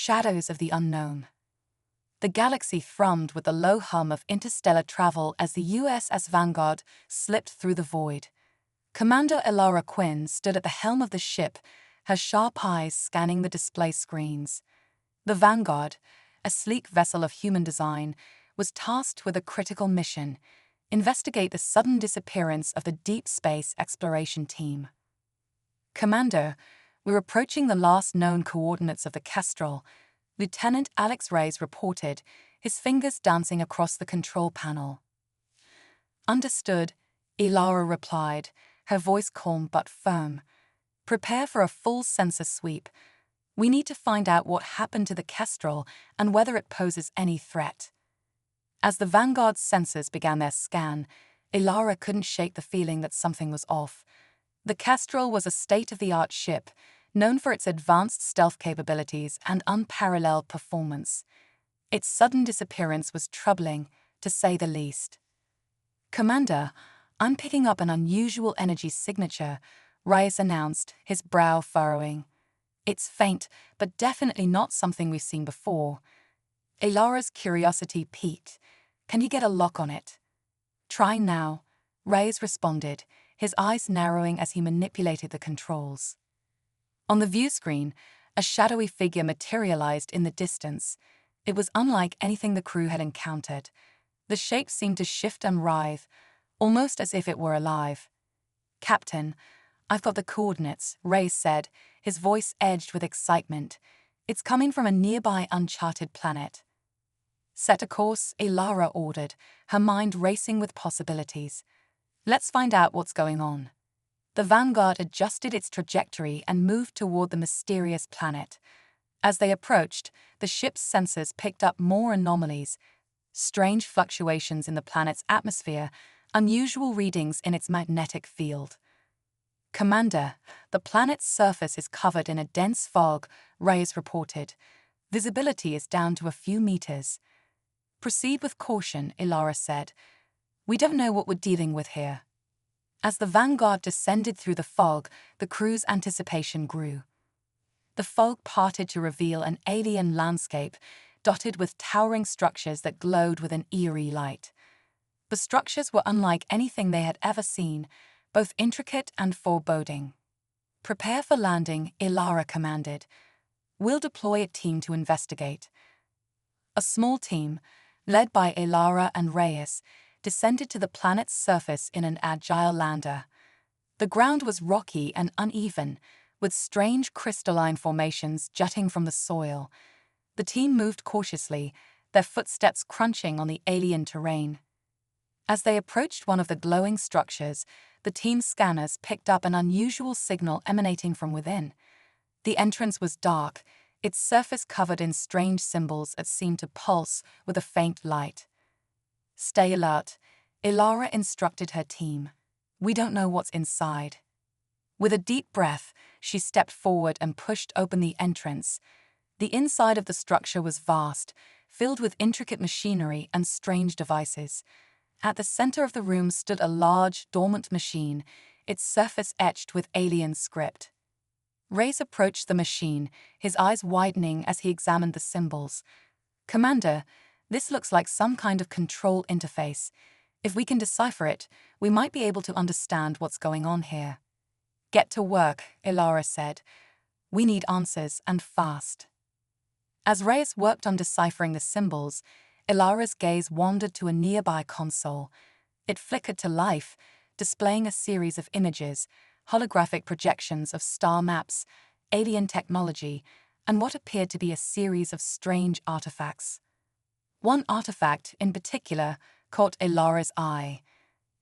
shadows of the unknown. The galaxy thrummed with the low hum of interstellar travel as the USS Vanguard slipped through the void. Commander Elara Quinn stood at the helm of the ship, her sharp eyes scanning the display screens. The Vanguard, a sleek vessel of human design, was tasked with a critical mission: investigate the sudden disappearance of the Deep Space Exploration Team. "Commander, we're approaching the last known coordinates of the Kestrel," Lieutenant Alex Reyes reported, his fingers dancing across the control panel. "Understood," Elara replied, her voice calm but firm. "Prepare for a full sensor sweep. We need to find out what happened to the Kestrel and whether it poses any threat." As the Vanguard's sensors began their scan, Elara couldn't shake the feeling that something was off. The Kestrel was a state-of-the-art ship, known for its advanced stealth capabilities and unparalleled performance. Its sudden disappearance was troubling, to say the least. "Commander, I'm picking up an unusual energy signature," Reyes announced, his brow furrowing. "It's faint, but definitely not something we've seen before." Elara's curiosity piqued. "Can you get a lock on it?" "Try now," Reyes responded, his eyes narrowing as he manipulated the controls. On the view screen, a shadowy figure materialized in the distance. It was unlike anything the crew had encountered. The shape seemed to shift and writhe, almost as if it were alive. "Captain, I've got the coordinates," Reyes said, his voice edged with excitement. "It's coming from a nearby uncharted planet." "Set a course," Elara ordered, her mind racing with possibilities. "Let's find out what's going on." The Vanguard adjusted its trajectory and moved toward the mysterious planet. As they approached, the ship's sensors picked up more anomalies: strange fluctuations in the planet's atmosphere, unusual readings in its magnetic field. "Commander, the planet's surface is covered in a dense fog," Reyes reported. "Visibility is down to a few meters." "Proceed with caution," Elara said. "We don't know what we're dealing with here." As the Vanguard descended through the fog, the crew's anticipation grew. The fog parted to reveal an alien landscape, dotted with towering structures that glowed with an eerie light. The structures were unlike anything they had ever seen, both intricate and foreboding. "Prepare for landing," Elara commanded. "We'll deploy a team to investigate." A small team, led by Elara and Reyes, descended to the planet's surface in an agile lander. The ground was rocky and uneven, with strange crystalline formations jutting from the soil. The team moved cautiously, their footsteps crunching on the alien terrain. As they approached one of the glowing structures, the team's scanners picked up an unusual signal emanating from within. The entrance was dark, its surface covered in strange symbols that seemed to pulse with a faint light. "Stay alert," Elara instructed her team. "We don't know what's inside." With a deep breath, she stepped forward and pushed open the entrance. The inside of the structure was vast, filled with intricate machinery and strange devices. At the center of the room stood a large, dormant machine, its surface etched with alien script. Reyes approached the machine, his eyes widening as he examined the symbols. "Commander, this looks like some kind of control interface. If we can decipher it, we might be able to understand what's going on here." "Get to work," Elara said. "We need answers, and fast." As Reyes worked on deciphering the symbols, Elara's gaze wandered to a nearby console. It flickered to life, displaying a series of images, holographic projections of star maps, alien technology, and what appeared to be a series of strange artifacts. One artifact, in particular, caught Elara's eye.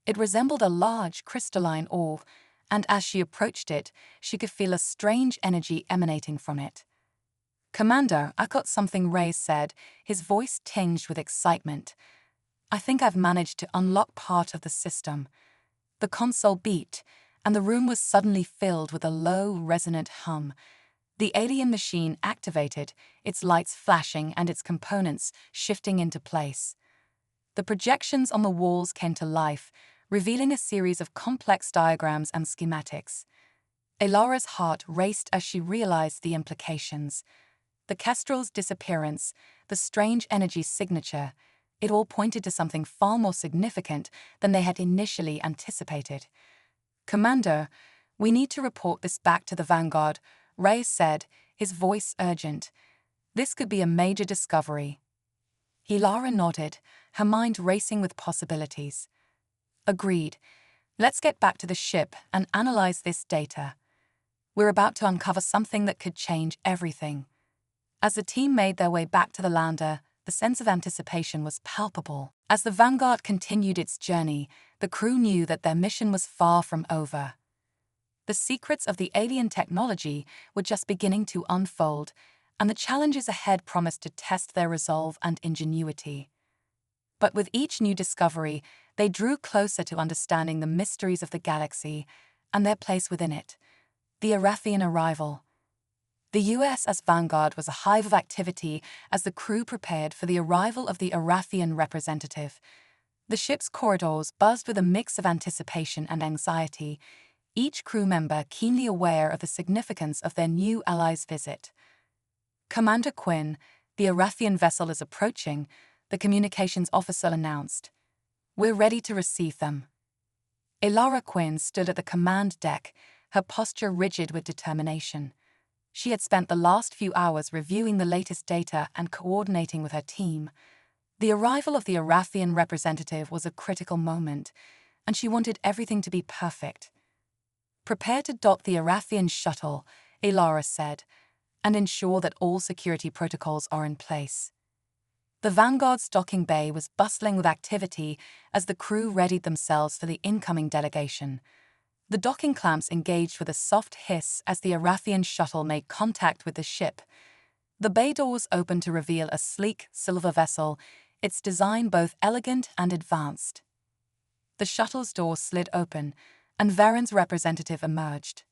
It resembled a large crystalline orb, and as she approached it, she could feel a strange energy emanating from it. "Commander, I got something," Reyes said, his voice tinged with excitement. "I think I've managed to unlock part of the system." The console beeped, and the room was suddenly filled with a low, resonant hum. The alien machine activated, its lights flashing and its components shifting into place. The projections on the walls came to life, revealing a series of complex diagrams and schematics. Elara's heart raced as she realized the implications. The Kestrel's disappearance, the strange energy signature, it all pointed to something far more significant than they had initially anticipated. "Commander, we need to report this back to the Vanguard," Reyes said, his voice urgent. "This could be a major discovery." Ilara nodded, her mind racing with possibilities. "Agreed. Let's get back to the ship and analyze this data. We're about to uncover something that could change everything." As the team made their way back to the lander, the sense of anticipation was palpable. As the Vanguard continued its journey, the crew knew that their mission was far from over. The secrets of the alien technology were just beginning to unfold, and the challenges ahead promised to test their resolve and ingenuity. But with each new discovery, they drew closer to understanding the mysteries of the galaxy and their place within it. The Arathian arrival. The USS Vanguard was a hive of activity as the crew prepared for the arrival of the Arathian representative. The ship's corridors buzzed with a mix of anticipation and anxiety, each crew member keenly aware of the significance of their new ally's visit. "Commander Quinn, the Arathian vessel is approaching," the communications officer announced. "We're ready to receive them." Ilara Quinn stood at the command deck, her posture rigid with determination. She had spent the last few hours reviewing the latest data and coordinating with her team. The arrival of the Arathian representative was a critical moment, and she wanted everything to be perfect. "Prepare to dock the Arathian shuttle," Ilara said, "and ensure that all security protocols are in place." The Vanguard's docking bay was bustling with activity as the crew readied themselves for the incoming delegation. The docking clamps engaged with a soft hiss as the Arathian shuttle made contact with the ship. The bay doors opened to reveal a sleek, silver vessel, its design both elegant and advanced. The shuttle's door slid open, and Varen's representative emerged.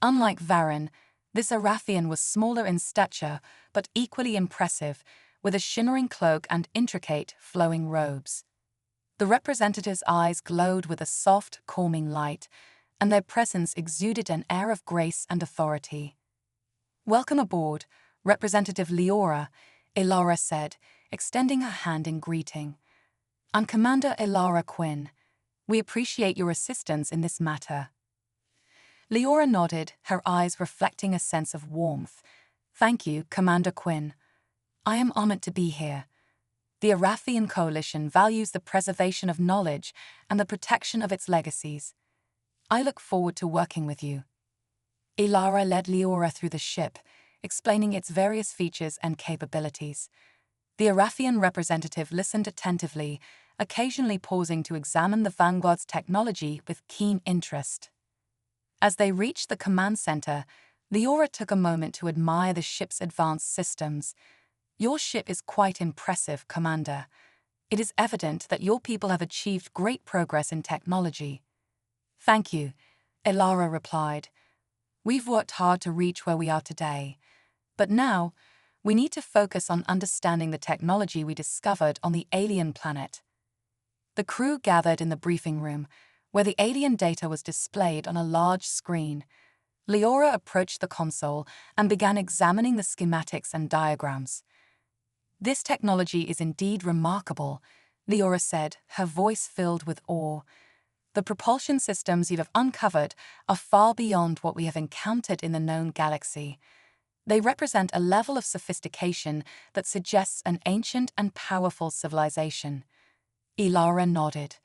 Unlike Varen, this Arathian was smaller in stature, but equally impressive, with a shimmering cloak and intricate, flowing robes. The representative's eyes glowed with a soft, calming light, and their presence exuded an air of grace and authority. "Welcome aboard, Representative Leora," Ilara said, extending her hand in greeting. "I'm Commander Ilara Quinn. We appreciate your assistance in this matter." Leora nodded, her eyes reflecting a sense of warmth. "Thank you, Commander Quinn. I am honored to be here. The Arathian Coalition values the preservation of knowledge and the protection of its legacies. I look forward to working with you." Ilara led Leora through the ship, explaining its various features and capabilities. The Arathian representative listened attentively, occasionally pausing to examine the Vanguard's technology with keen interest. As they reached the command center, Leora took a moment to admire the ship's advanced systems. "Your ship is quite impressive, Commander. It is evident that your people have achieved great progress in technology." "Thank you," Ilara replied. "We've worked hard to reach where we are today. But now, we need to focus on understanding the technology we discovered on the alien planet." The crew gathered in the briefing room, where the alien data was displayed on a large screen. Leora approached the console and began examining the schematics and diagrams. "This technology is indeed remarkable," Leora said, her voice filled with awe. "The propulsion systems you have uncovered are far beyond what we have encountered in the known galaxy. They represent a level of sophistication that suggests an ancient and powerful civilization." Ilara nodded.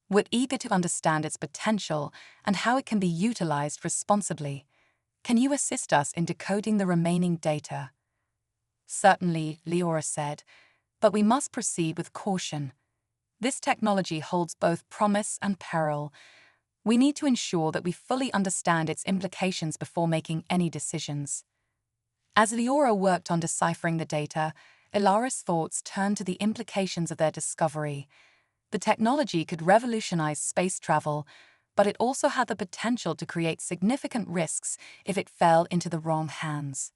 "We're eager to understand its potential and how it can be utilized responsibly. Can you assist us in decoding the remaining data?" "Certainly," Leora said, "but we must proceed with caution. This technology holds both promise and peril. We need to ensure that we fully understand its implications before making any decisions." As Leora worked on deciphering the data, Ilara's thoughts turned to the implications of their discovery. The technology could revolutionize space travel, but it also had the potential to create significant risks if it fell into the wrong hands.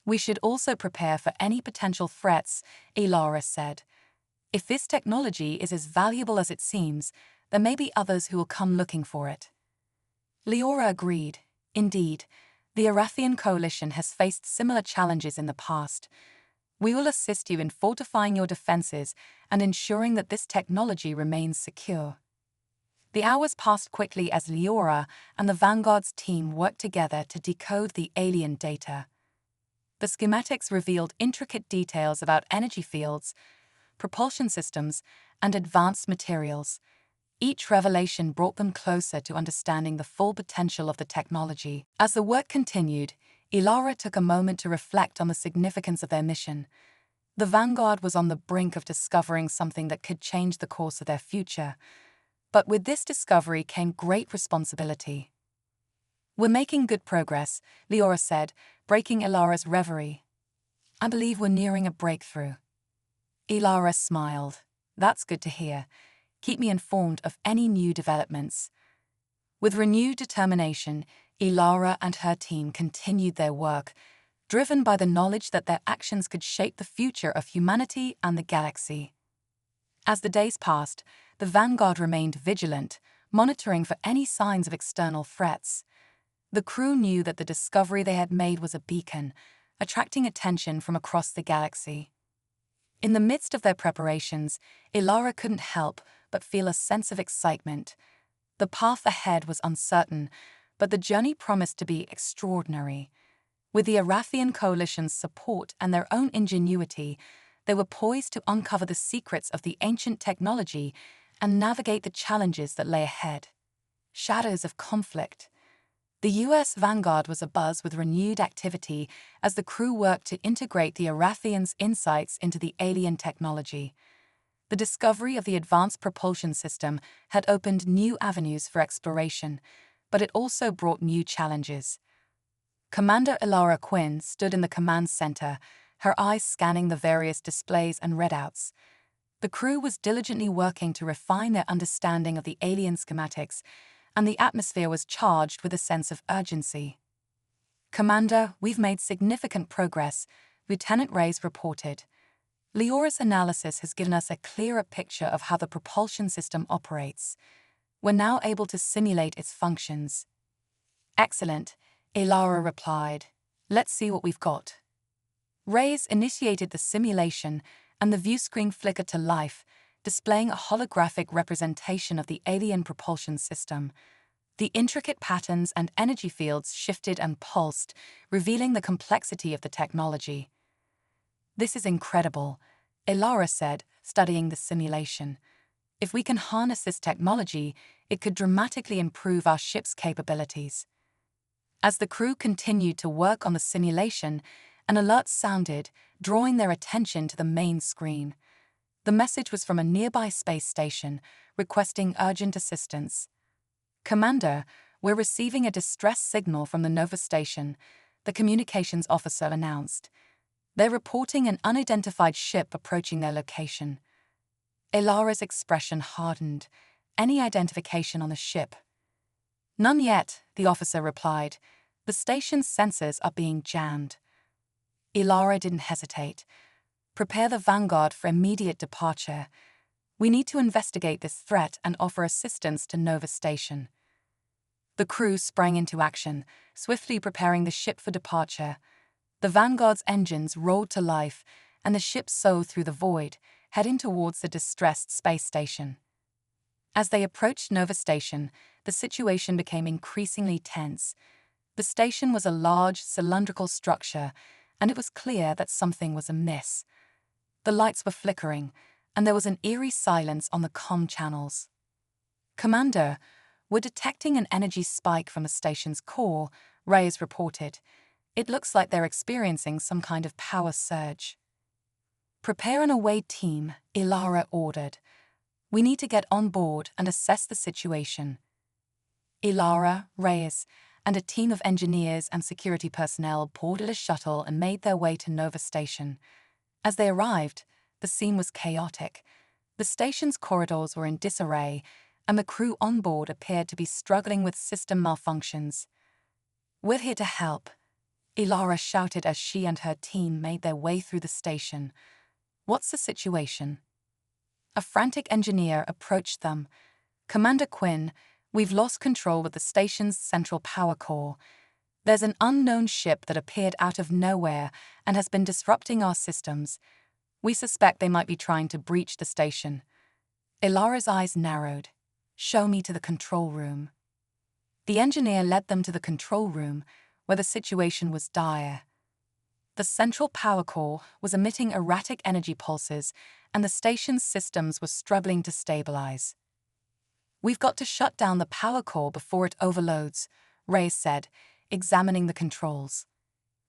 "We should also prepare for any potential threats," Ilara said. "If this technology is as valuable as it seems, there may be others who will come looking for it." Leora agreed. Indeed, The Arathian coalition has faced similar challenges in the past. We will assist you in fortifying your defenses and ensuring that this technology remains secure. The hours passed quickly as Leora and the Vanguard's team worked together to decode the alien data. The schematics revealed intricate details about energy fields, propulsion systems, and advanced materials. Each revelation brought them closer to understanding the full potential of the technology. As the work continued, Ilara took a moment to reflect on the significance of their mission. The Vanguard was on the brink of discovering something that could change the course of their future. But with this discovery came great responsibility. "We're making good progress," Leora said, breaking Ilara's reverie. "I believe we're nearing a breakthrough." Ilara smiled. "That's good to hear. Keep me informed of any new developments." With renewed determination, Ilara and her team continued their work, driven by the knowledge that their actions could shape the future of humanity and the galaxy. As the days passed, the Vanguard remained vigilant, monitoring for any signs of external threats. The crew knew that the discovery they had made was a beacon, attracting attention from across the galaxy. In the midst of their preparations, Ilara couldn't help but feel a sense of excitement. The path ahead was uncertain, but the journey promised to be extraordinary. With the Arathian coalition's support and their own ingenuity, they were poised to uncover the secrets of the ancient technology and navigate the challenges that lay ahead. Shadows of conflict. The U.S. Vanguard was abuzz with renewed activity as the crew worked to integrate the Arathians' insights into the alien technology. The discovery of the advanced propulsion system had opened new avenues for exploration, but it also brought new challenges. Commander Ilara Quinn stood in the command center, her eyes scanning the various displays and readouts. The crew was diligently working to refine their understanding of the alien schematics, and the atmosphere was charged with a sense of urgency. "Commander, we've made significant progress," Lieutenant Reyes reported. "Leora's analysis has given us a clearer picture of how the propulsion system operates. We're now able to simulate its functions." "Excellent," Ilara replied. "Let's see what we've got." Reyes initiated the simulation, and the viewscreen flickered to life, displaying a holographic representation of the alien propulsion system. The intricate patterns and energy fields shifted and pulsed, revealing the complexity of the technology. "This is incredible," Ilara said, studying the simulation. "If we can harness this technology, it could dramatically improve our ship's capabilities." As the crew continued to work on the simulation, an alert sounded, drawing their attention to the main screen. The message was from a nearby space station, requesting urgent assistance. "Commander, we're receiving a distress signal from the Nova station," the communications officer announced. "They're reporting an unidentified ship approaching their location." Ilara's expression hardened. "Any identification on the ship?" "None yet," the officer replied. "The station's sensors are being jammed." Ilara didn't hesitate. "Prepare the Vanguard for immediate departure. We need to investigate this threat and offer assistance to Nova Station." The crew sprang into action, swiftly preparing the ship for departure. The Vanguard's engines roared to life, and the ship soared through the void, heading towards the distressed space station. As they approached Nova Station, the situation became increasingly tense. The station was a large, cylindrical structure, and it was clear that something was amiss. The lights were flickering, and there was an eerie silence on the comm channels. "Commander, we're detecting an energy spike from the station's core," Reyes reported. "It looks like they're experiencing some kind of power surge." "Prepare an away team," Ilara ordered. "We need to get on board and assess the situation." Ilara, Reyes, and a team of engineers and security personnel boarded a shuttle and made their way to Nova Station. As they arrived, the scene was chaotic. The station's corridors were in disarray, and the crew on board appeared to be struggling with system malfunctions. "We're here to help," Ilara shouted as she and her team made their way through the station. "What's the situation?" A frantic engineer approached them. "Commander Quinn, we've lost control with the station's central power core. There's an unknown ship that appeared out of nowhere and has been disrupting our systems. We suspect they might be trying to breach the station. Ilara's eyes narrowed. Show me to the control room. The engineer led them to the control room, where the situation was dire. The central power core was emitting erratic energy pulses, and the station's systems were struggling to stabilize. We've got to shut down the power core before it overloads, Reyes said, examining the controls.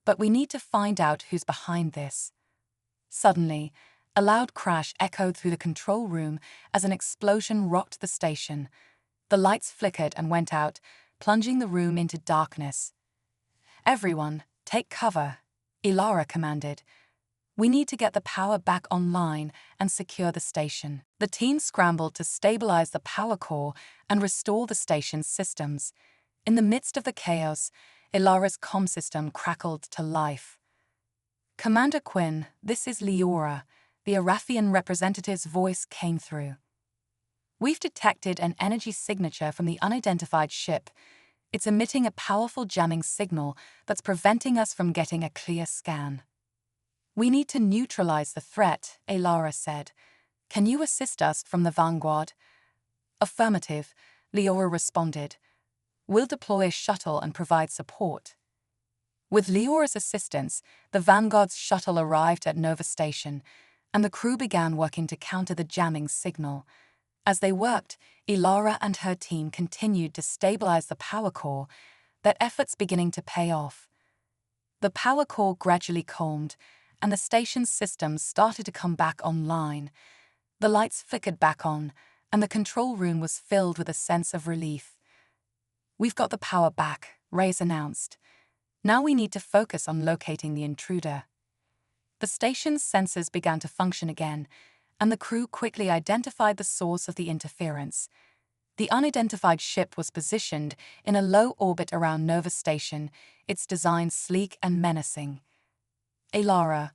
But we need to find out who's behind this. Suddenly, a loud crash echoed through the control room as an explosion rocked the station. The lights flickered and went out, plunging the room into darkness. Everyone, take cover, Ilara commanded. We need to get the power back online and secure the station. The team scrambled to stabilize the power core and restore the station's systems. In the midst of the chaos, Ilara's comm system crackled to life. Commander Quinn, this is Leora, the Arathian representative's voice came through. We've detected an energy signature from the unidentified ship. It's emitting a powerful jamming signal that's preventing us from getting a clear scan. We need to neutralize the threat, Ilara said. Can you assist us from the Vanguard? Affirmative, Leora responded. We'll deploy a shuttle and provide support. With Leora's assistance, the Vanguard's shuttle arrived at Nova Station, and the crew began working to counter the jamming signal. As they worked, Ilara and her team continued to stabilize the power core, their efforts beginning to pay off. The power core gradually calmed, and the station's systems started to come back online. The lights flickered back on, and the control room was filled with a sense of relief. We've got the power back, Reyes announced. Now we need to focus on locating the intruder. The station's sensors began to function again, and the crew quickly identified the source of the interference. The unidentified ship was positioned in a low orbit around Nova Station, its design sleek and menacing. Ilara,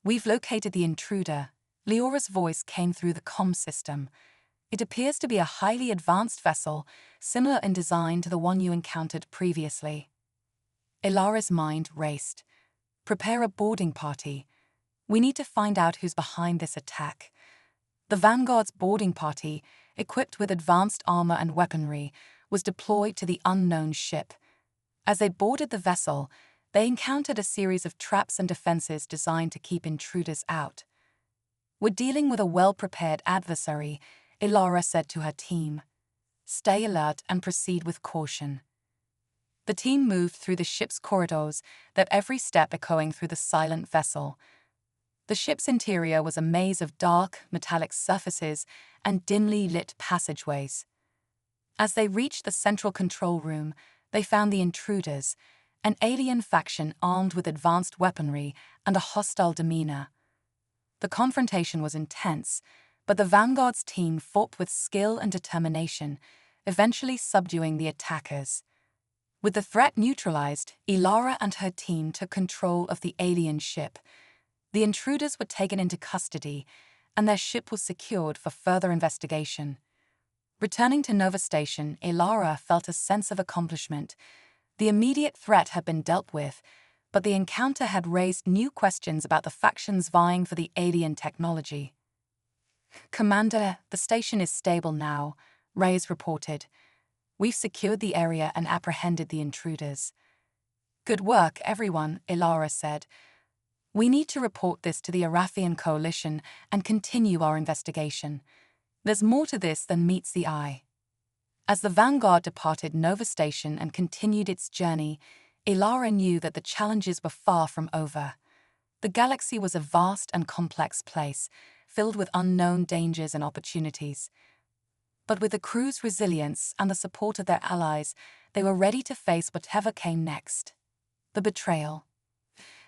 we've located the intruder. Leora's voice came through the comm system. It appears to be a highly advanced vessel, similar in design to the one you encountered previously. Ilara's mind raced. Prepare a boarding party. We need to find out who's behind this attack. The Vanguard's boarding party, equipped with advanced armor and weaponry, was deployed to the unknown ship. As they boarded the vessel, they encountered a series of traps and defenses designed to keep intruders out. We're dealing with a well-prepared adversary, Ilara said to her team. Stay alert and proceed with caution. The team moved through the ship's corridors, their every step echoing through the silent vessel. The ship's interior was a maze of dark, metallic surfaces and dimly lit passageways. As they reached the central control room, they found the intruders, an alien faction armed with advanced weaponry and a hostile demeanor. The confrontation was intense, but the Vanguard's team fought with skill and determination, eventually subduing the attackers. With the threat neutralized, Ilara and her team took control of the alien ship. The intruders were taken into custody, and their ship was secured for further investigation. Returning to Nova Station, Ilara felt a sense of accomplishment. The immediate threat had been dealt with, but the encounter had raised new questions about the factions vying for the alien technology. Commander, the station is stable now, Reyes reported. We've secured the area and apprehended the intruders. Good work, everyone, Ilara said. We need to report this to the Arathian Coalition and continue our investigation. There's more to this than meets the eye. As the Vanguard departed Nova Station and continued its journey, Ilara knew that the challenges were far from over. The galaxy was a vast and complex place, filled with unknown dangers and opportunities. But with the crew's resilience and the support of their allies, they were ready to face whatever came next. The betrayal.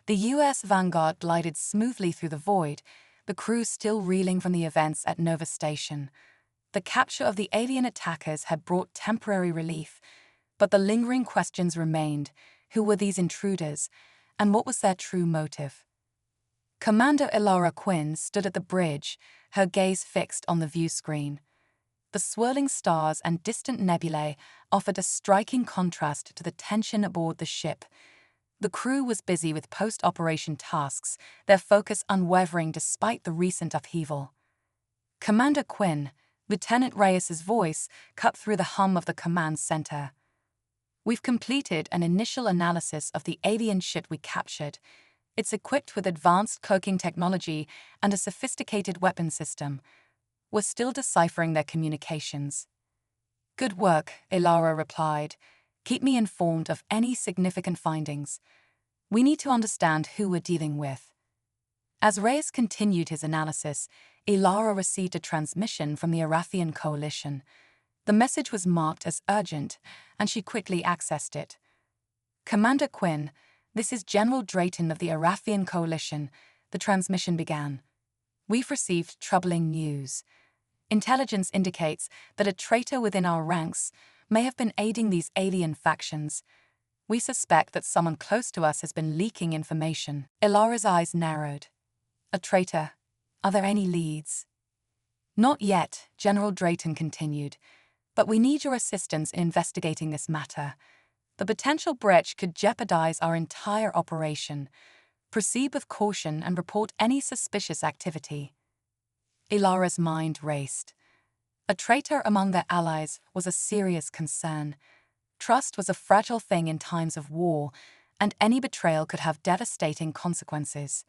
The U.S. Vanguard glided smoothly through the void, the crew still reeling from the events at Nova Station. The capture of the alien attackers had brought temporary relief, but the lingering questions remained. Who were these intruders, and what was their true motive? Commander Ilara Quinn stood at the bridge, her gaze fixed on the view screen. The swirling stars and distant nebulae offered a striking contrast to the tension aboard the ship. The crew was busy with post-operation tasks, their focus unwavering despite the recent upheaval. Commander Quinn, Lieutenant Reyes's voice cut through the hum of the command center. We've completed an initial analysis of the alien ship we captured. It's equipped with advanced cloaking technology and a sophisticated weapon system. We're still deciphering their communications. Good work, Ilara replied. Keep me informed of any significant findings. We need to understand who we're dealing with. As Reyes continued his analysis, Ilara received a transmission from the Arathian coalition. The message was marked as urgent, and she quickly accessed it. Commander Quinn, this is General Drayton of the Arathian coalition, the transmission began. We've received troubling news. Intelligence indicates that a traitor within our ranks may have been aiding these alien factions. We suspect that someone close to us has been leaking information. Ilara's eyes narrowed. A traitor? Are there any leads? Not yet, General Drayton continued, but we need your assistance in investigating this matter. The potential breach could jeopardize our entire operation. Proceed with caution and report any suspicious activity. Ilara's mind raced. A traitor among their allies was a serious concern. Trust was a fragile thing in times of war, and any betrayal could have devastating consequences.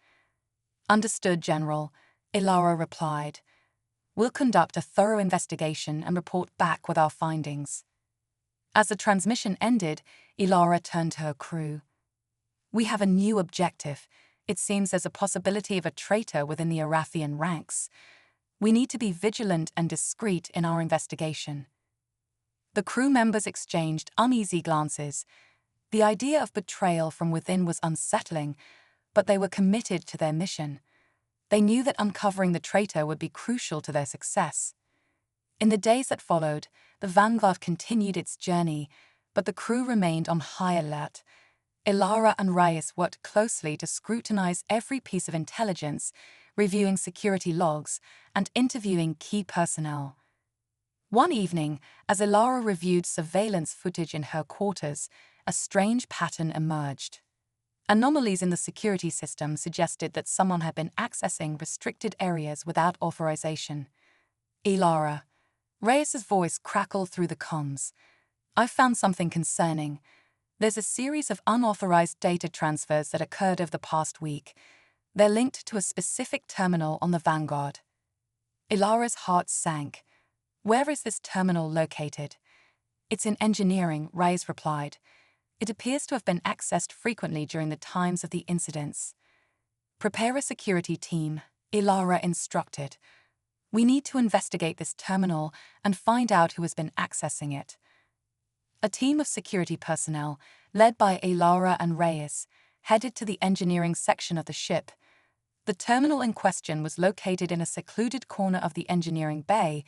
Understood, General, Ilara replied. We'll conduct a thorough investigation and report back with our findings. As the transmission ended, Ilara turned to her crew. We have a new objective. It seems there's a possibility of a traitor within the Arathian ranks. We need to be vigilant and discreet in our investigation. The crew members exchanged uneasy glances. The idea of betrayal from within was unsettling, but they were committed to their mission. They knew that uncovering the traitor would be crucial to their success. In the days that followed, the Vanguard continued its journey, but the crew remained on high alert. Ilara and Reyes worked closely to scrutinize every piece of intelligence, reviewing security logs and interviewing key personnel. One evening, as Ilara reviewed surveillance footage in her quarters, a strange pattern emerged. Anomalies in the security system suggested that someone had been accessing restricted areas without authorization. Ilara. Reyes's voice crackled through the comms. I've found something concerning. There's a series of unauthorized data transfers that occurred over the past week. They're linked to a specific terminal on the Vanguard. Ilara's heart sank. Where is this terminal located? It's in engineering, Reyes replied. It appears to have been accessed frequently during the times of the incidents. Prepare a security team, Ilara instructed. We need to investigate this terminal and find out who has been accessing it. A team of security personnel, led by Ilara and Reyes, headed to the engineering section of the ship. The terminal in question was located in a secluded corner of the engineering bay,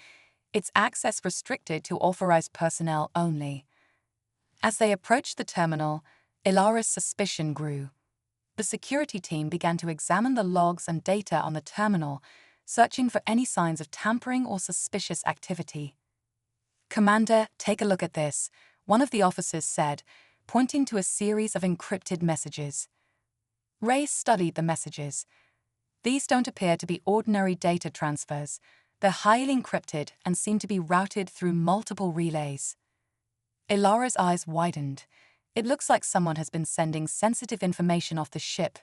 its access restricted to authorized personnel only. As they approached the terminal, Ilara's suspicion grew. The security team began to examine the logs and data on the terminal, searching for any signs of tampering or suspicious activity. Commander, take a look at this, one of the officers said, pointing to a series of encrypted messages. Reyes studied the messages. These don't appear to be ordinary data transfers. They're highly encrypted and seem to be routed through multiple relays. Ilara's eyes widened. It looks like someone has been sending sensitive information off the ship.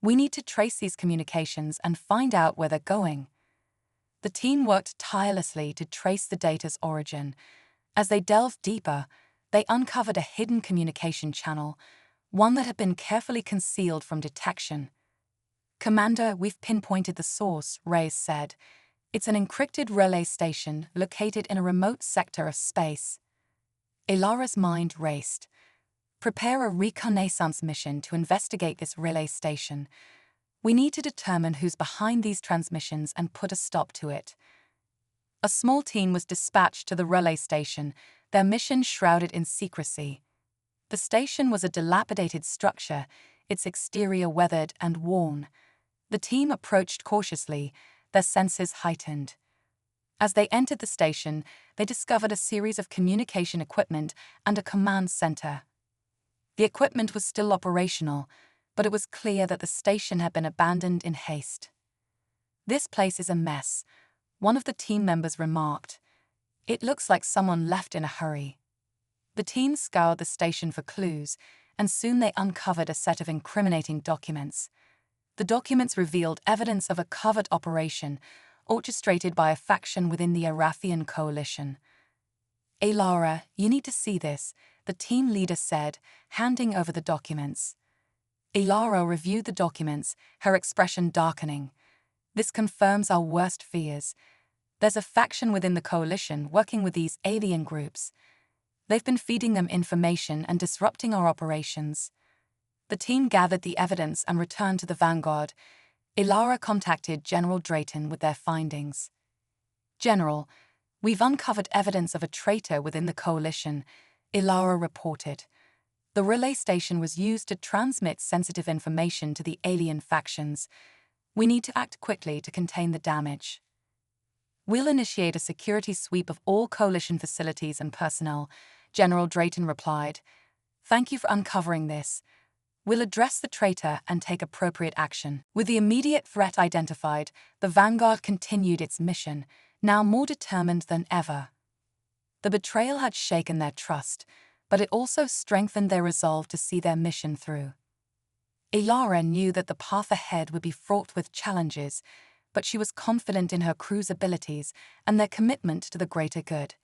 We need to trace these communications and find out where they're going. The team worked tirelessly to trace the data's origin. As they delved deeper, they uncovered a hidden communication channel, one that had been carefully concealed from detection. Commander, we've pinpointed the source, Reyes said. It's an encrypted relay station located in a remote sector of space. Ilara's mind raced. Prepare a reconnaissance mission to investigate this relay station. We need to determine who's behind these transmissions and put a stop to it. A small team was dispatched to the relay station, their mission shrouded in secrecy. The station was a dilapidated structure, its exterior weathered and worn. The team approached cautiously, their senses heightened. As they entered the station, they discovered a series of communication equipment and a command center. The equipment was still operational, but it was clear that the station had been abandoned in haste. "This place is a mess," one of the team members remarked. "It looks like someone left in a hurry." The team scoured the station for clues, and soon they uncovered a set of incriminating documents. The documents revealed evidence of a covert operation orchestrated by a faction within the Arathian coalition. "Lara, you need to see this," the team leader said, handing over the documents. Lara reviewed the documents, her expression darkening. "This confirms our worst fears. There's a faction within the coalition working with these alien groups. They've been feeding them information and disrupting our operations." The team gathered the evidence and returned to the Vanguard. Lara contacted General Drayton with their findings. "General, we've uncovered evidence of a traitor within the coalition," Lara reported. "The relay station was used to transmit sensitive information to the alien factions. We need to act quickly to contain the damage." "We'll initiate a security sweep of all coalition facilities and personnel," General Drayton replied. "Thank you for uncovering this. We'll address the traitor and take appropriate action." With the immediate threat identified, the Vanguard continued its mission, now more determined than ever. The betrayal had shaken their trust, but it also strengthened their resolve to see their mission through. Lara knew that the path ahead would be fraught with challenges, but she was confident in her crew's abilities and their commitment to the greater good.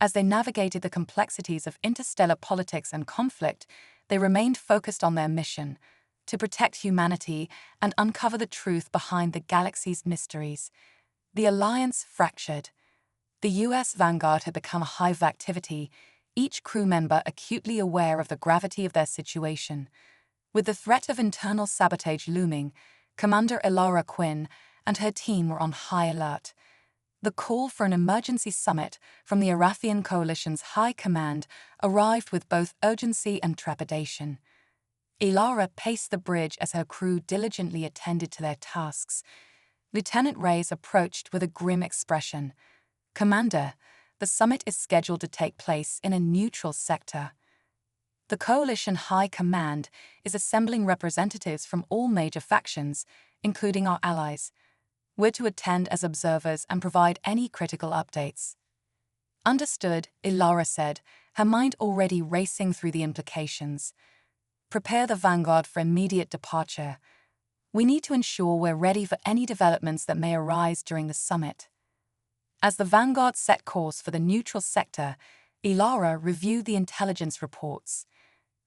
As they navigated the complexities of interstellar politics and conflict, they remained focused on their mission, to protect humanity and uncover the truth behind the galaxy's mysteries. The Alliance fractured. The US Vanguard had become a hive of activity, each crew member acutely aware of the gravity of their situation. With the threat of internal sabotage looming, Commander Lara Quinn and her team were on high alert. The call for an emergency summit from the Arathian Coalition's High Command arrived with both urgency and trepidation. Lara paced the bridge as her crew diligently attended to their tasks. Lieutenant Reyes approached with a grim expression. "Commander, the summit is scheduled to take place in a neutral sector. The Coalition High Command is assembling representatives from all major factions, including our allies. We're to attend as observers and provide any critical updates." "Understood," Lara said, her mind already racing through the implications. "Prepare the Vanguard for immediate departure. We need to ensure we're ready for any developments that may arise during the summit." As the Vanguard set course for the neutral sector, Lara reviewed the intelligence reports.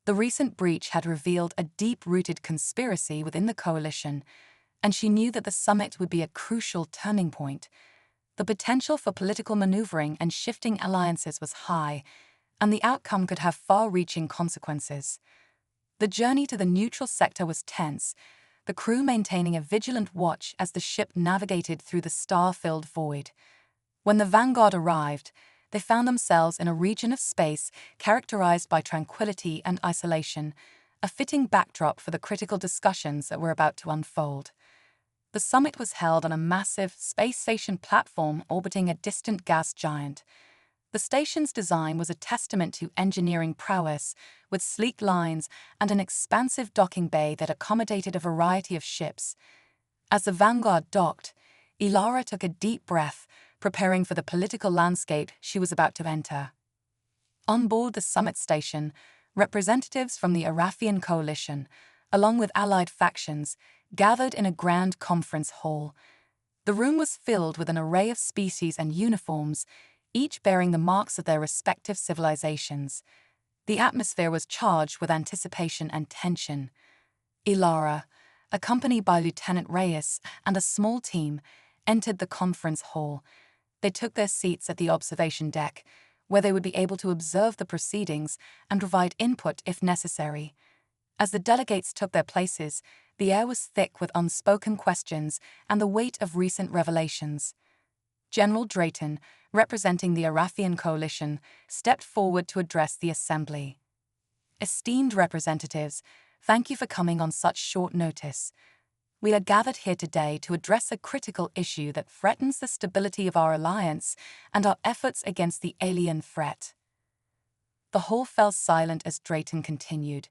The recent breach had revealed a deep-rooted conspiracy within the coalition, and she knew that the summit would be a crucial turning point. The potential for political maneuvering and shifting alliances was high, and the outcome could have far-reaching consequences. The journey to the neutral sector was tense, the crew maintaining a vigilant watch as the ship navigated through the star-filled void. When the Vanguard arrived, they found themselves in a region of space characterized by tranquility and isolation, a fitting backdrop for the critical discussions that were about to unfold. The summit was held on a massive space station platform orbiting a distant gas giant. The station's design was a testament to engineering prowess, with sleek lines and an expansive docking bay that accommodated a variety of ships. As the Vanguard docked, Lara took a deep breath, preparing for the political landscape she was about to enter. On board the summit station, representatives from the Arathian coalition, along with allied factions, gathered in a grand conference hall. The room was filled with an array of species and uniforms, each bearing the marks of their respective civilizations. The atmosphere was charged with anticipation and tension. Lara, accompanied by Lieutenant Reyes and a small team, entered the conference hall. They took their seats at the observation deck, where they would be able to observe the proceedings and provide input if necessary. As the delegates took their places, the air was thick with unspoken questions and the weight of recent revelations. General Drayton, representing the Arathian coalition, stepped forward to address the assembly. "Esteemed representatives, thank you for coming on such short notice. We are gathered here today to address a critical issue that threatens the stability of our alliance and our efforts against the alien threat. The hall fell silent as Drayton continued.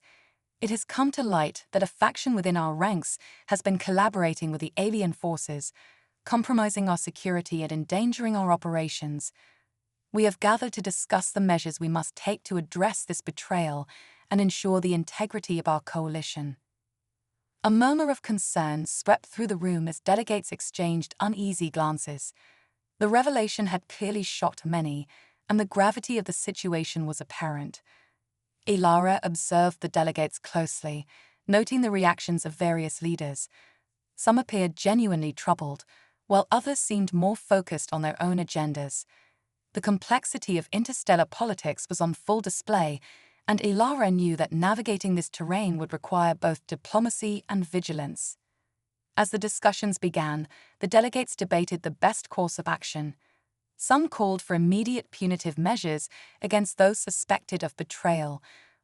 It has come to light that a faction within our ranks has been collaborating with the alien forces, compromising our security and endangering our operations. We have gathered to discuss the measures we must take to address this betrayal and ensure the integrity of our coalition. A murmur of concern swept through the room as delegates exchanged uneasy glances. The revelation had clearly shocked many, and the gravity of the situation was apparent. Ilara observed the delegates closely, noting the reactions of various leaders. Some appeared genuinely troubled, while others seemed more focused on their own agendas. The complexity of interstellar politics was on full display, and Ilara knew that navigating this terrain would require both diplomacy and vigilance. As the discussions began, the delegates debated the best course of action. Some called for immediate punitive measures against those suspected of betrayal,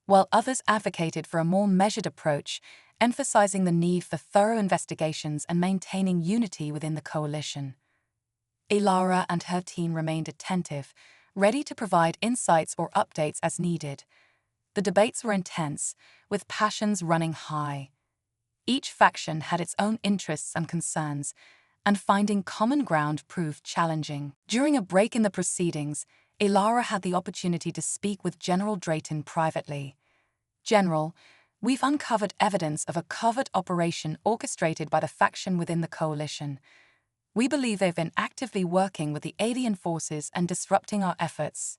while others advocated for a more measured approach, emphasizing the need for thorough investigations and maintaining unity within the coalition. Ilara and her team remained attentive, ready to provide insights or updates as needed. The debates were intense, with passions running high. Each faction had its own interests and concerns, and finding common ground proved challenging. During a break in the proceedings, Ilara had the opportunity to speak with General Drayton privately. "General, we've uncovered evidence of a covert operation orchestrated by the faction within the coalition. We believe they've been actively working with the alien forces and disrupting our efforts."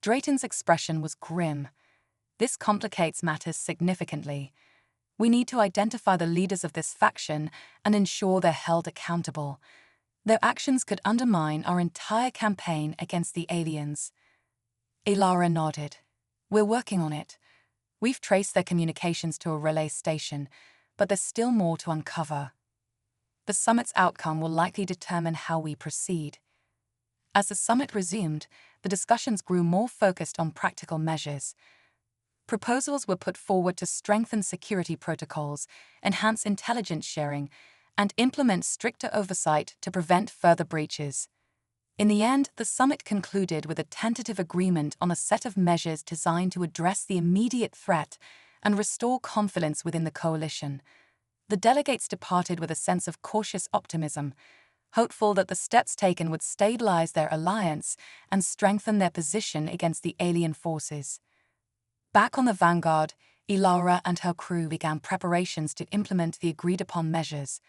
Drayton's expression was grim. "This complicates matters significantly. We need to identify the leaders of this faction and ensure they're held accountable. Their actions could undermine our entire campaign against the aliens." Ilara nodded. "We're working on it. We've traced their communications to a relay station, but there's still more to uncover. The summit's outcome will likely determine how we proceed." As the summit resumed, the discussions grew more focused on practical measures. Proposals were put forward to strengthen security protocols, enhance intelligence sharing, and implement stricter oversight to prevent further breaches. In the end, the summit concluded with a tentative agreement on a set of measures designed to address the immediate threat and restore confidence within the coalition. The delegates departed with a sense of cautious optimism, hopeful that the steps taken would stabilize their alliance and strengthen their position against the alien forces. Back on the Vanguard, Ilara and her crew began preparations to implement the agreed-upon measures.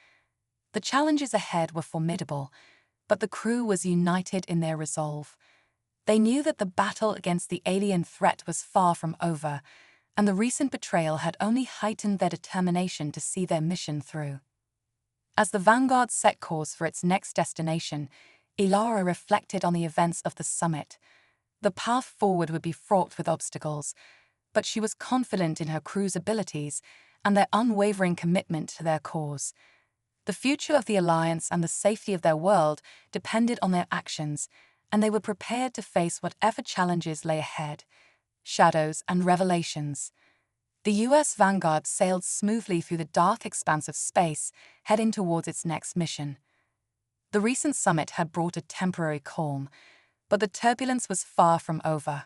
The challenges ahead were formidable, but the crew was united in their resolve. They knew that the battle against the alien threat was far from over, and the recent betrayal had only heightened their determination to see their mission through. As the Vanguard set course for its next destination, Ilara reflected on the events of the summit. The path forward would be fraught with obstacles, but she was confident in her crew's abilities and their unwavering commitment to their cause. The future of the Alliance and the safety of their world depended on their actions, and they were prepared to face whatever challenges lay ahead. Shadows and revelations. The U.S. Vanguard sailed smoothly through the dark expanse of space, heading towards its next mission. The recent summit had brought a temporary calm, but the turbulence was far from over.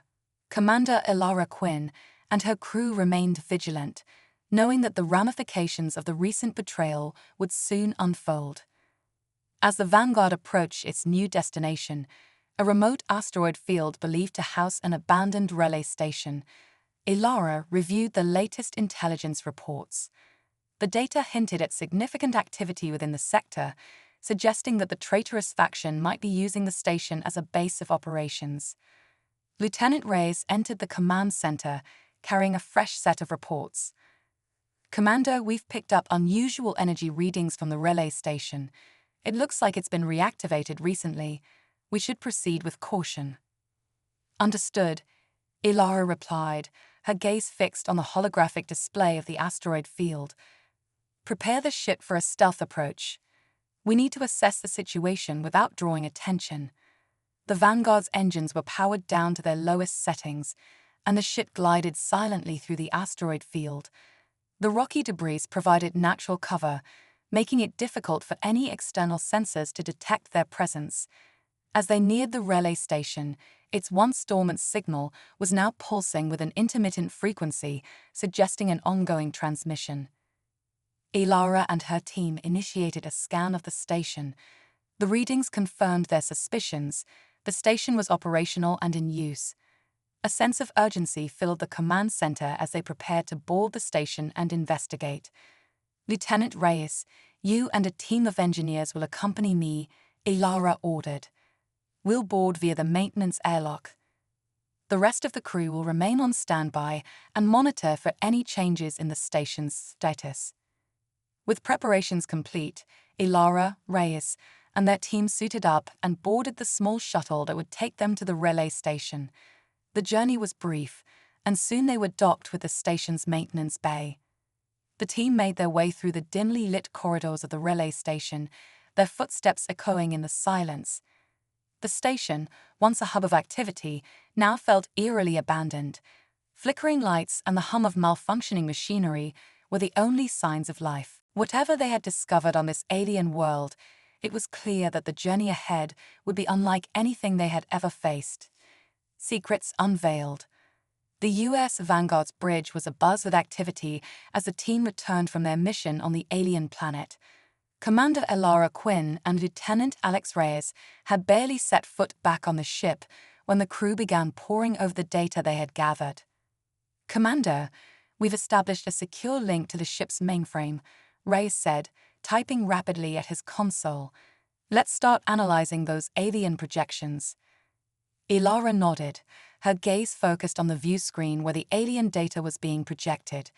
Commander Ilara Quinn and her crew remained vigilant, knowing that the ramifications of the recent betrayal would soon unfold. As the Vanguard approached its new destination, a remote asteroid field believed to house an abandoned relay station, Ilara reviewed the latest intelligence reports. The data hinted at significant activity within the sector, suggesting that the traitorous faction might be using the station as a base of operations. Lieutenant Reyes entered the command center, carrying a fresh set of reports. "Commander, we've picked up unusual energy readings from the relay station. It looks like it's been reactivated recently. We should proceed with caution." "Understood," Ilara replied, her gaze fixed on the holographic display of the asteroid field. "Prepare the ship for a stealth approach. We need to assess the situation without drawing attention." The Vanguard's engines were powered down to their lowest settings, and the ship glided silently through the asteroid field. The rocky debris provided natural cover, making it difficult for any external sensors to detect their presence. As they neared the relay station, its once dormant signal was now pulsing with an intermittent frequency, suggesting an ongoing transmission. Ilara and her team initiated a scan of the station. The readings confirmed their suspicions. The station was operational and in use. A sense of urgency filled the command center as they prepared to board the station and investigate. "Lieutenant Reyes, you and a team of engineers will accompany me," Ilara ordered. "We'll board via the maintenance airlock. The rest of the crew will remain on standby and monitor for any changes in the station's status." With preparations complete, Ilara, Reyes, and their team suited up and boarded the small shuttle that would take them to the relay station. The journey was brief, and soon they were docked with the station's maintenance bay. The team made their way through the dimly lit corridors of the relay station, their footsteps echoing in the silence. The station, once a hub of activity, now felt eerily abandoned. Flickering lights and the hum of malfunctioning machinery were the only signs of life. Whatever they had discovered on this alien world, it was clear that the journey ahead would be unlike anything they had ever faced. Secrets unveiled. The U.S. Vanguard's bridge was abuzz with activity as the team returned from their mission on the alien planet. Commander Ilara Quinn and Lieutenant Alex Reyes had barely set foot back on the ship when the crew began poring over the data they had gathered. "Commander, we've established a secure link to the ship's mainframe," Reyes said, typing rapidly at his console. "Let's start analyzing those alien projections." Ilara nodded, her gaze focused on the view screen where the alien data was being projected.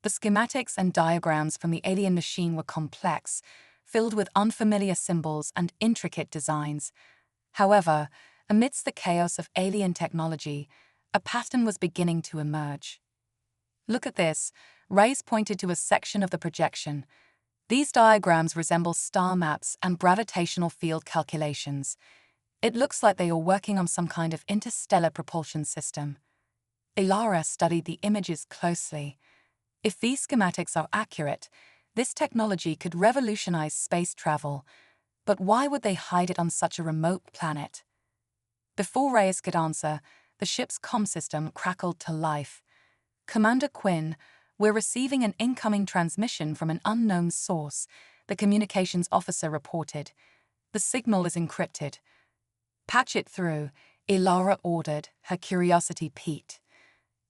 The schematics and diagrams from the alien machine were complex, filled with unfamiliar symbols and intricate designs. However, amidst the chaos of alien technology, a pattern was beginning to emerge. "Look at this," Reyes pointed to a section of the projection. "These diagrams resemble star maps and gravitational field calculations. It looks like they are working on some kind of interstellar propulsion system." Ilara studied the images closely. If these schematics are accurate, this technology could revolutionize space travel. But why would they hide it on such a remote planet? Before Reyes could answer, the ship's comm system crackled to life. "Commander Quinn, we're receiving an incoming transmission from an unknown source," the communications officer reported. "The signal is encrypted." "Patch it through," Ilara ordered, her curiosity piqued.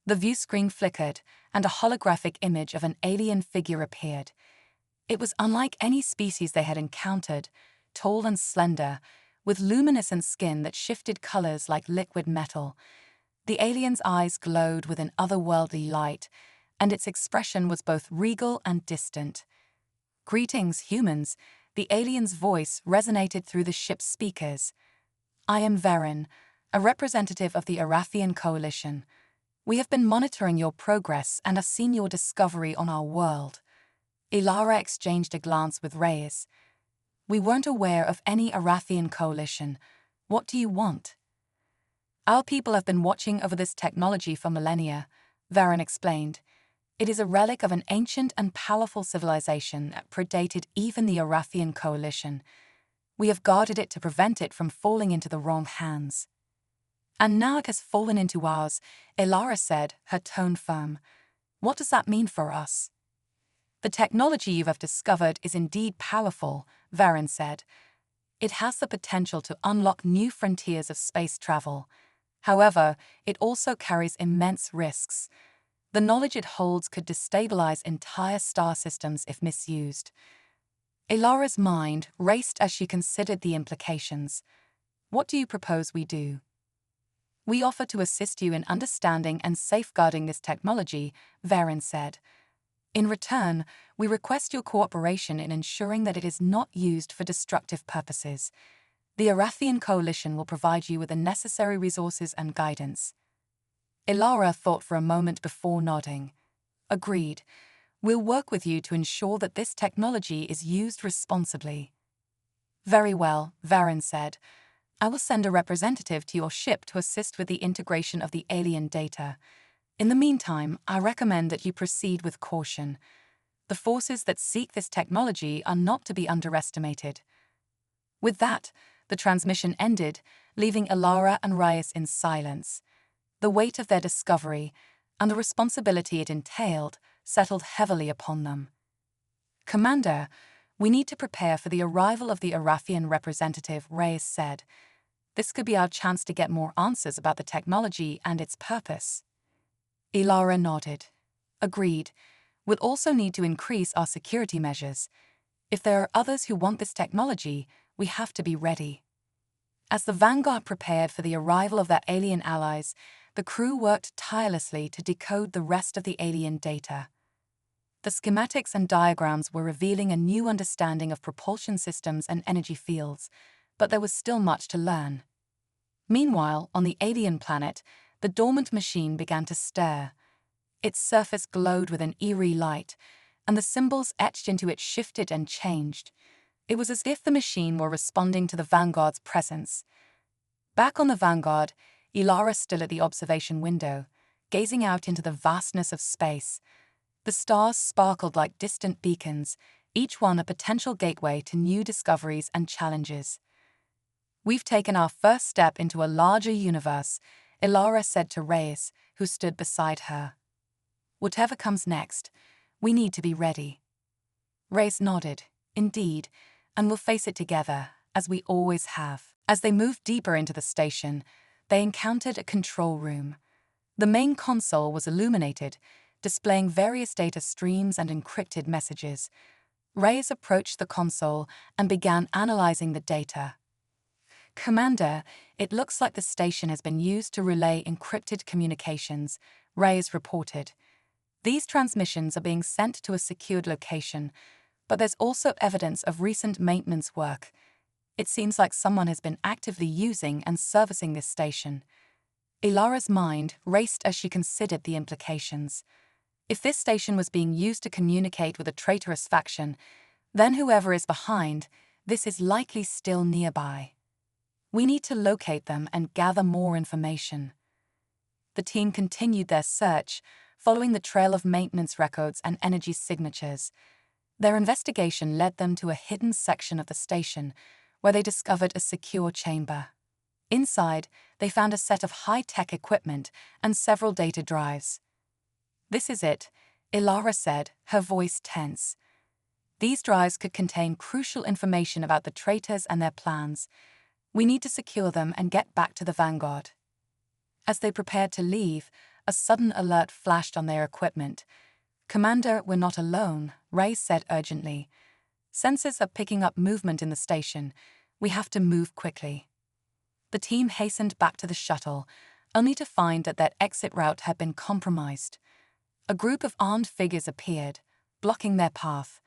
The view screen flickered, and a holographic image of an alien figure appeared. It was unlike any species they had encountered, tall and slender, with luminescent skin that shifted colors like liquid metal. The alien's eyes glowed with an otherworldly light, and its expression was both regal and distant. "Greetings, humans," the alien's voice resonated through the ship's speakers. "I am Varen, a representative of the Arathian Coalition. We have been monitoring your progress and have seen your discovery on our world." Ilara exchanged a glance with Reyes. "We weren't aware of any Arathian Coalition. What do you want?" "Our people have been watching over this technology for millennia," Varen explained. "It is a relic of an ancient and powerful civilization that predated even the Arathian Coalition. We have guarded it to prevent it from falling into the wrong hands." "And now it has fallen into ours," Ilara said, her tone firm. "What does that mean for us?" "The technology you have discovered is indeed powerful," Varen said. "It has the potential to unlock new frontiers of space travel. However, it also carries immense risks. The knowledge it holds could destabilize entire star systems if misused." Ilara's mind raced as she considered the implications. "What do you propose we do?" "We offer to assist you in understanding and safeguarding this technology," Varen said. "In return, we request your cooperation in ensuring that it is not used for destructive purposes. The Arathian Coalition will provide you with the necessary resources and guidance." Ilara thought for a moment before nodding. "Agreed. We'll work with you to ensure that this technology is used responsibly." "Very well," Varen said. "I will send a representative to your ship to assist with the integration of the alien data. In the meantime, I recommend that you proceed with caution. The forces that seek this technology are not to be underestimated. With that, the transmission ended, leaving Ilara and Reyes in silence. The weight of their discovery and the responsibility it entailed settled heavily upon them. "Commander, we need to prepare for the arrival of the Arafian representative," Reyes said. "This could be our chance to get more answers about the technology and its purpose." Ilara nodded. "Agreed. We'll also need to increase our security measures. If there are others who want this technology, we have to be ready." As the Vanguard prepared for the arrival of their alien allies, the crew worked tirelessly to decode the rest of the alien data. The schematics and diagrams were revealing a new understanding of propulsion systems and energy fields, but there was still much to learn. Meanwhile, on the alien planet, the dormant machine began to stir. Its surface glowed with an eerie light, and the symbols etched into it shifted and changed. It was as if the machine were responding to the Vanguard's presence. Back on the Vanguard, Ilara stood at the observation window, gazing out into the vastness of space. The stars sparkled like distant beacons, each one a potential gateway to new discoveries and challenges. "We've taken our first step into a larger universe," Ilara said to Reyes, who stood beside her. "Whatever comes next, we need to be ready." Reyes nodded. "Indeed, and we'll face it together, as we always have." As they moved deeper into the station, they encountered a control room. The main console was illuminated, displaying various data streams and encrypted messages. Reyes approached the console and began analyzing the data. "Commander, it looks like the station has been used to relay encrypted communications," Reyes reported. "These transmissions are being sent to a secured location, but there's also evidence of recent maintenance work. It seems like someone has been actively using and servicing this station." Ilara's mind raced as she considered the implications. If this station was being used to communicate with a traitorous faction, then whoever is behind this is likely still nearby. "We need to locate them and gather more information." The team continued their search, following the trail of maintenance records and energy signatures. Their investigation led them to a hidden section of the station, where they discovered a secure chamber. Inside, they found a set of high-tech equipment and several data drives. "This is it," Ilara said, her voice tense. "These drives could contain crucial information about the traitors and their plans. We need to secure them and get back to the Vanguard." As they prepared to leave, a sudden alert flashed on their equipment. "Commander, we're not alone," Reyes said urgently. "Sensors are picking up movement in the station. We have to move quickly." The team hastened back to the shuttle, only to find that their exit route had been compromised. A group of armed figures appeared, blocking their path.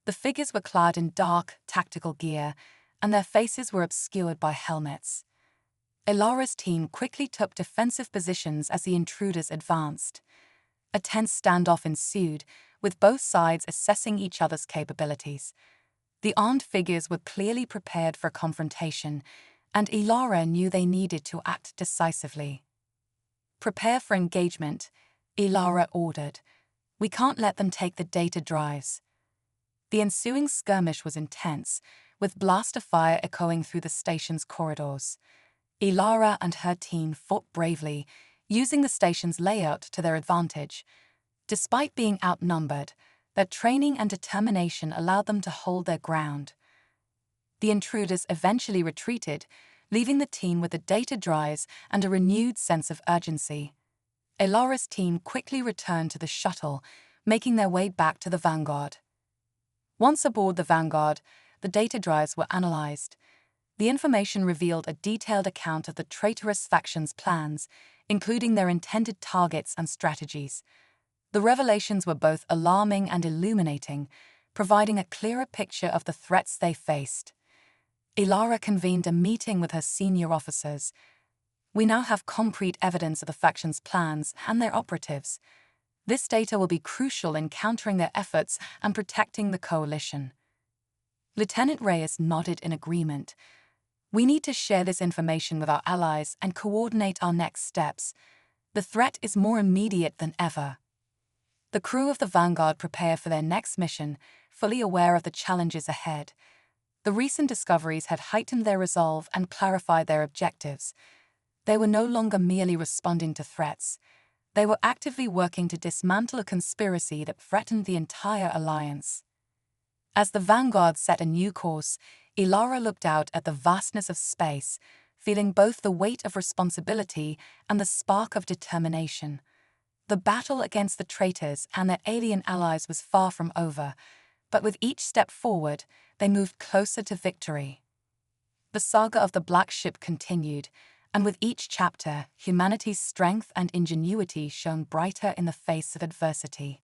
The figures were clad in dark, tactical gear, and their faces were obscured by helmets. Ilara's team quickly took defensive positions as the intruders advanced. A tense standoff ensued, with both sides assessing each other's capabilities. The armed figures were clearly prepared for confrontation, and Ilara knew they needed to act decisively. "Prepare for engagement," Ilara ordered. "We can't let them take the data drives." The ensuing skirmish was intense, with blaster fire echoing through the station's corridors. Ilara and her team fought bravely, using the station's layout to their advantage. Despite being outnumbered, their training and determination allowed them to hold their ground. The intruders eventually retreated, leaving the team with the data drives and a renewed sense of urgency. Ilara's team quickly returned to the shuttle, making their way back to the Vanguard. Once aboard the Vanguard, the data drives were analyzed. The information revealed a detailed account of the traitorous faction's plans, including their intended targets and strategies. The revelations were both alarming and illuminating, providing a clearer picture of the threats they faced. Ilara convened a meeting with her senior officers. "We now have concrete evidence of the faction's plans and their operatives. This data will be crucial in countering their efforts and protecting the coalition." Lieutenant Reyes nodded in agreement. "We need to share this information with our allies and coordinate our next steps. The threat is more immediate than ever." The crew of the Vanguard prepare for their next mission, fully aware of the challenges ahead. The recent discoveries had heightened their resolve and clarified their objectives. They were no longer merely responding to threats. They were actively working to dismantle a conspiracy that threatened the entire alliance. As the Vanguard set a new course, Ilara looked out at the vastness of space, feeling both the weight of responsibility and the spark of determination. The battle against the traitors and their alien allies was far from over, but with each step forward, they moved closer to victory. The saga of the Black Ship continued, and with each chapter, humanity's strength and ingenuity shone brighter in the face of adversity.